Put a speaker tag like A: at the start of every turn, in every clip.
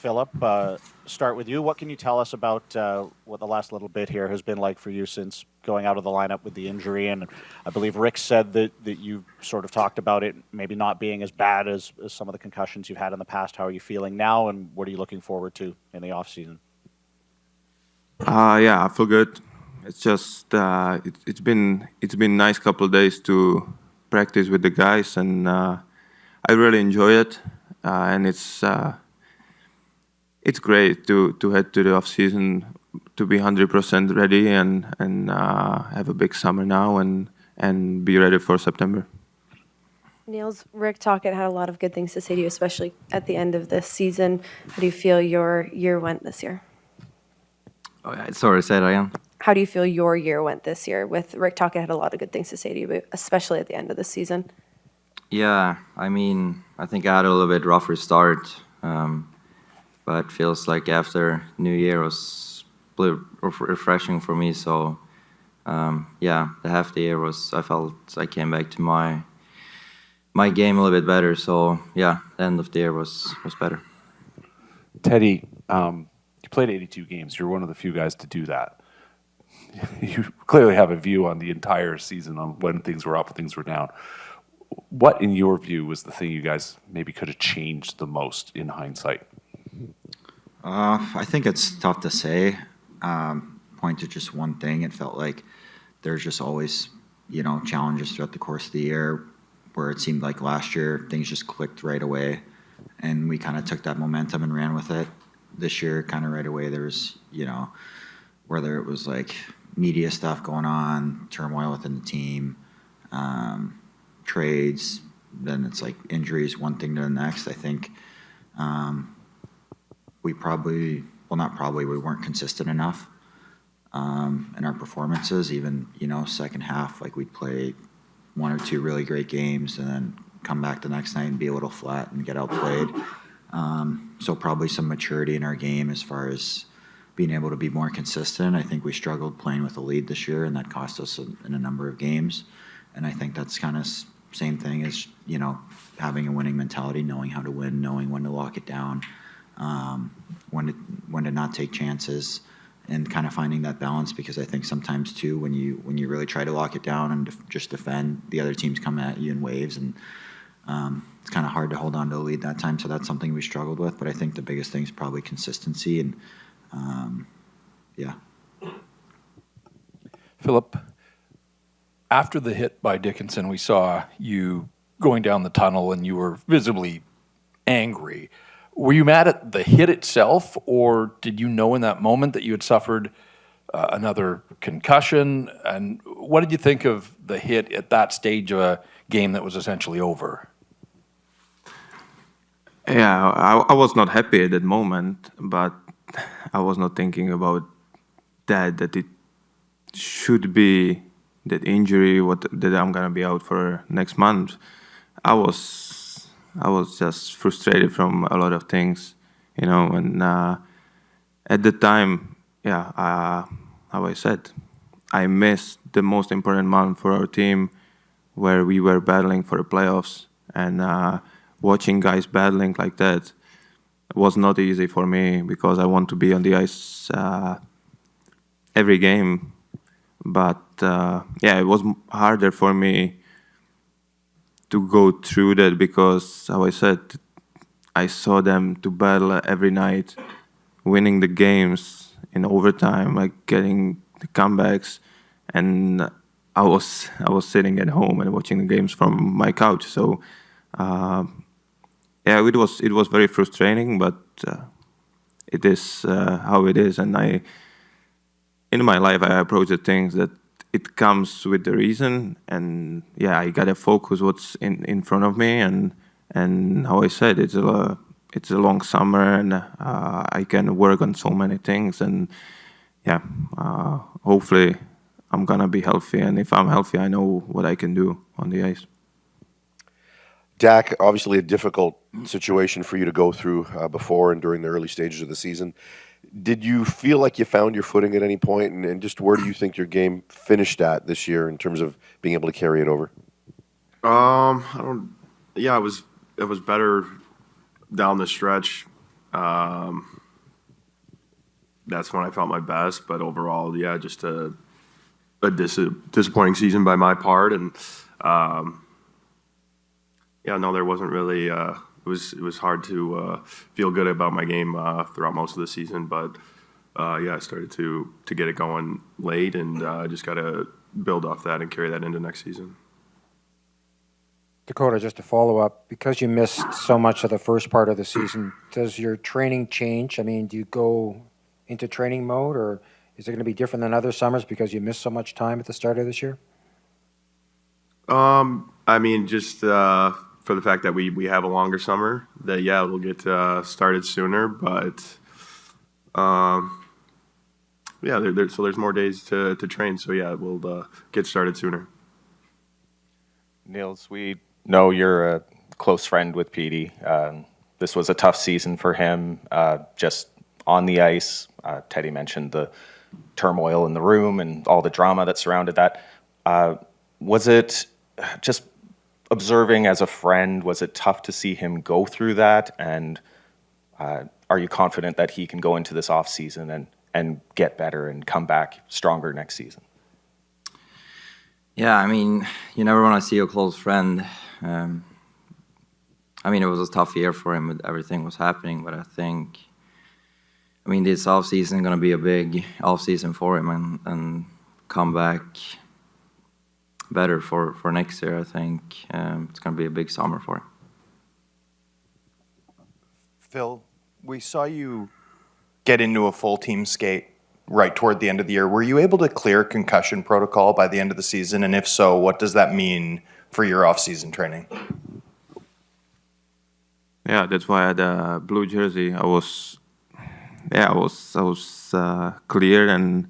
A: Philip, start with you. What can you tell us about what the last little bit here has been like for you since going out of the lineup with the injury? And I believe Rick said that you sort of talked about it maybe not being as bad as some of the concussions you've had in the past. How are you feeling now, and what are you looking forward to in the offseason?
B: Yeah, I feel good. It's just it's been nice couple of days to practice with the guys, and I really enjoy it. And it's great to head to the off season to be 100% ready and have a big summer now and be ready for September.
C: Nils, Rick Tocchet had a lot of good things to say to you, especially at the end of this season. How do you feel your year went this year?
D: Oh, sorry, say that again.
C: How do you feel your year went this year? With Rick Tocchet had a lot of good things to say to you, but especially at the end of the season.
D: Yeah, I mean, I think I had a little bit rougher start, but feels like after New Year was refreshing for me. So, yeah, the half the year was, I felt I came back to my game a little bit better. So, yeah, the end of the year was better.
E: Teddy, you played 82 games. You're one of the few guys to do that. You clearly have a view on the entire season on when things were up, things were down. What, in your view, was the thing you guys maybe could have changed the most in hindsight?
F: I think it's tough to say. Point to just one thing. It felt like there's just always, challenges throughout the course of the year where it seemed like last year things just clicked right away, and we kind of took that momentum and ran with it. This year, kind of right away, there was, whether it was like media stuff going on, turmoil within the team, trades, then it's like injuries, one thing to the next. I think we weren't consistent enough in our performances. Even, second half, like we'd play one or two really great games and then come back the next night and be a little flat and get outplayed. So probably some maturity in our game as far as being able to be more consistent. I think we struggled playing with a lead this year, and that cost us in a number of games. And I think that's kind of same thing as, having a winning mentality, knowing how to win, knowing when to lock it down, when to not take chances, and kind of finding that balance. Because I think sometimes too, when you really try to lock it down and just defend, the other teams come at you in waves, and it's kind of hard to hold on to a lead that time. So that's something we struggled with. But I think the biggest thing is probably consistency, and yeah.
G: Philip, after the hit by Dickinson, we saw you going down the tunnel and you were visibly angry. Were you mad at the hit itself, or did you know in that moment that you had suffered another concussion? And what did you think of the hit at that stage of a game that was essentially over?
B: Yeah, I was not happy at that moment, but I was not thinking about that it should be that injury, that I'm gonna be out for next month. I was just frustrated from a lot of things, and at the time, how I said, I missed the most important month for our team where we were battling for the playoffs, and watching guys battling like that was not easy for me because I want to be on the ice every game. But it was harder for me to go through that because, how I said, I saw them to battle every night, winning the games in overtime, like getting the comebacks, and I was sitting at home and watching the games from my couch. So it was very frustrating, but it is how it is. And in my life, I approach the things that it comes with the reason, and I gotta focus what's in front of me, and how I said, it's a long summer, and I can work on so many things, and hopefully I'm gonna be healthy, and if I'm healthy, I know what I can do on the ice.
H: Dak, obviously a difficult situation for you to go through before and during the early stages of the season. Did you feel like you found your footing at any point, and just where do you think your game finished at this year in terms of being able to carry it over?
I: I don't. Yeah, it was better down the stretch.
B: That's when I felt my best. But overall, yeah, just a disappointing season by my part. And yeah, no, there wasn't really. It was hard to feel good about my game throughout most of the season. But yeah, I started to get it going late, and I just got to build off that and carry that into next season.
I: Dakota, just to follow up, because you missed so much of the first part of the season, does your training change? I mean, do you go into training mode, or is it going to be different than other summers because you missed so much time at the start of this year?
B: I mean, just for the fact that we have a longer summer, that yeah, we'll get started sooner. But yeah, so there's more days to train. So yeah, we'll get started sooner.
J: Nils, we know you're a close friend with Petey. This was a tough season for him, just on the ice. Teddy mentioned the turmoil in the room and all the drama that surrounded that. Was it just observing as a friend, was it tough to see him go through that? And are you confident that he can go into this off season and get better and come back stronger next season?
D: Yeah, I mean, you never want to see your close friend. I mean, it was a tough year for him with everything was happening, but I think, I mean, this offseason is going to be a big offseason for him and come back better for next year. I think it's going to be a big summer for him.
K: Phil, we saw you get into a full team skate right toward the end of the year. Were you able to clear concussion protocol by the end of the season? And if so, what does that mean for your off-season training?
B: Yeah, that's why I had a blue jersey. I was clear, and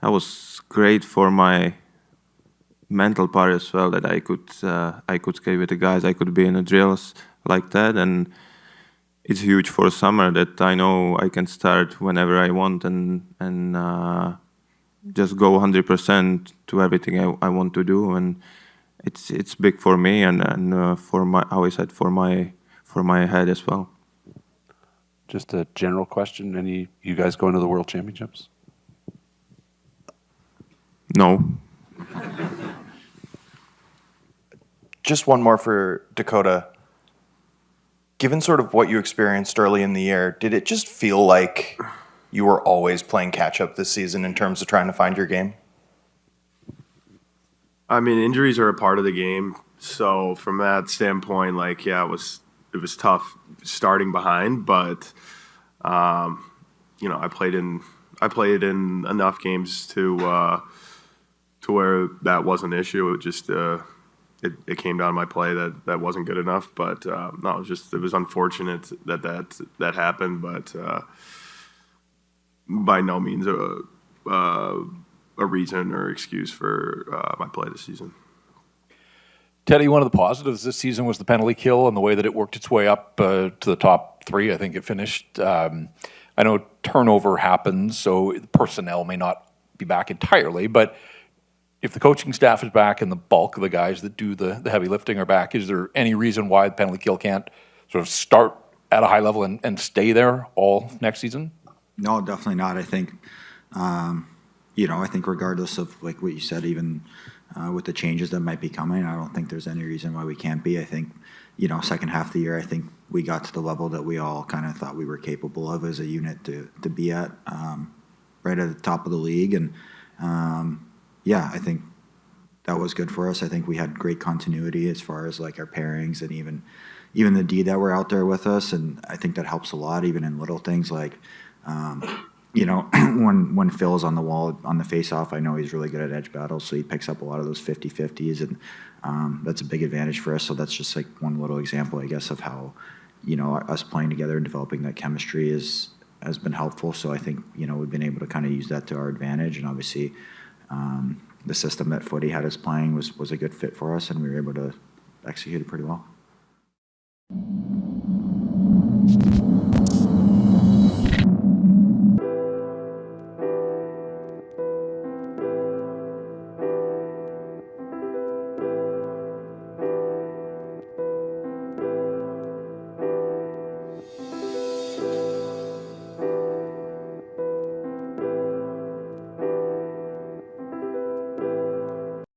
B: that was great for my mental part as well. That I could skate with the guys. I could be in the drills like that, and it's huge for summer that I know I can start whenever I want and just go 100% to everything I want to do, and it's big for me and for my, how I said, for my head as well.
E: Just a general question: you guys going to the World Championships?
B: No.
K: Just one more for Dakota. Given sort of what you experienced early in the year, did it just feel like you were always playing catch-up this season in terms of trying to find your game?
B: I mean, injuries are a part of the game, so from that standpoint, like, yeah, it was tough starting behind, but you know, I played in enough games to where that wasn't an issue. It just it came down to my play that wasn't good enough, but no, it was unfortunate that happened, but by no means a reason or excuse for my play this season.
G: Teddy, one of the positives this season was the penalty kill and the way that it worked its way up to the top three. I think it finished. I know turnover happens, so the personnel may not be back entirely, but if the coaching staff is back and the bulk of the guys that do the heavy lifting are back, is there any reason why the penalty kill can't sort of start at a high level and stay there all next season?
F: No, definitely not. I think, I think regardless of like what you said, even with the changes that might be coming, I don't think there's any reason why we can't be. I think, second half of the year, I think we got to the level that we all kind of thought we were capable of as a unit to be at, right at the top of the league. And, yeah, I think that was good for us. I think we had great continuity as far as like our pairings and even the D that were out there with us. And I think that helps a lot, even in little things like, when Phil's on the wall on the face-off, I know he's really good at edge battles, so he picks up a lot of those 50-50s, and that's a big advantage for us. So that's just like one little example, I guess, of how, us playing together and developing that chemistry has been helpful. So I think, we've been able to kind of use that to our advantage, and obviously the system that Footy had us playing was a good fit for us, and we were able to execute it pretty well.